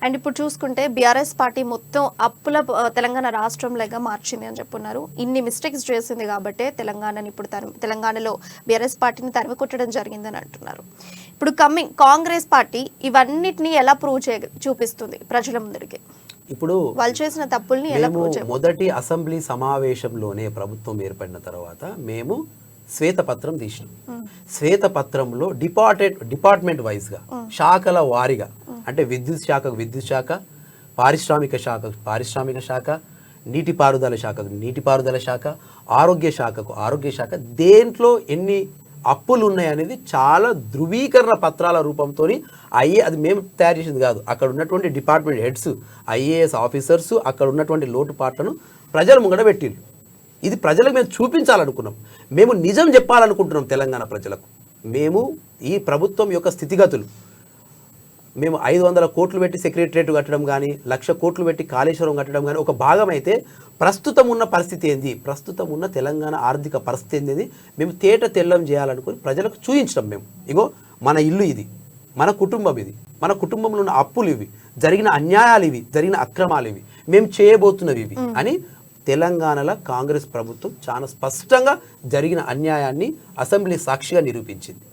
And ఇప్పుడు చూసుకుంటే BRS party మొత్తం అప్పుల తెలంగాణ రాష్ట్రంలాగా మార్చింది అని చెప్పున్నారు. ఇన్ని మిస్టేక్స్ చేసింది కాబట్టి తెలంగాణని ఇప్పుడు తెలంగాణలో బీఆర్ఎస్ పార్టీని తరిమి కొట్టడం జరిగిందని అంటున్నారు. ఇప్పుడు కాంగ్రెస్ పార్టీ ఇవన్నిటిని ఎలా చూపిస్తుంది ప్రజల ముందరికి? ఇప్పుడు వాళ్ళు చేసిన తప్పుల్ని ఎలా మొదటి అసెంబ్లీ సమావేశంలోనే ప్రభుత్వం ఏర్పడిన తర్వాత మేము శ్వేతపత్రం తీసినాం. శ్వేతపత్రంలో డిపార్ట్మెంట్ వైజ్గా శాఖల వారీగా, అంటే విద్యుత్ శాఖకు విద్యుత్ శాఖ, పారిశ్రామిక శాఖకు పారిశ్రామిక శాఖ, నీటిపారుదల శాఖకు నీటిపారుదల శాఖ, ఆరోగ్య శాఖకు ఆరోగ్య శాఖ, దేంట్లో ఎన్ని అప్పులు ఉన్నాయనేది చాలా ధృవీకరణ పత్రాల రూపంతో అది మేము తయారు చేసింది కాదు. అక్కడ ఉన్నటువంటి డిపార్ట్మెంట్ హెడ్స్, ఐఏఎస్ ఆఫీసర్స్ అక్కడ ఉన్నటువంటి లోటుపాట్లను ప్రజల ముంగడ పెట్టిండ్రు. ఇది ప్రజలకు మేము చూపించాలనుకున్నాం. మేము నిజం చెప్పాలనుకుంటున్నాం తెలంగాణ ప్రజలకు. మేము ఈ ప్రభుత్వం యొక్క స్థితిగతులు, మేము 500 కోట్లు పెట్టి సెక్రటరియట్ కట్టడం కానీ, 1,00,000 కోట్లు పెట్టి కాళేశ్వరం కట్టడం కానీ ఒక భాగం అయితే, ప్రస్తుతం ఉన్న పరిస్థితి ఏంది, ప్రస్తుతం ఉన్న తెలంగాణ ఆర్థిక పరిస్థితి ఏంది మేము తేట తెల్లం చేయాలనుకుని ప్రజలకు చూపించడం. మేము ఇగో మన ఇల్లు ఇది, మన కుటుంబం ఇది, మన కుటుంబంలో ఉన్న అప్పులు ఇవి, జరిగిన అన్యాయాలు ఇవి, జరిగిన అక్రమాలు ఇవి, మేము చేయబోతున్నవి ఇవి అని తెలంగాణలో కాంగ్రెస్ ప్రభుత్వం చాలా స్పష్టంగా జరిగిన అన్యాయాన్ని అసెంబ్లీ సాక్షిగా నిరూపించింది.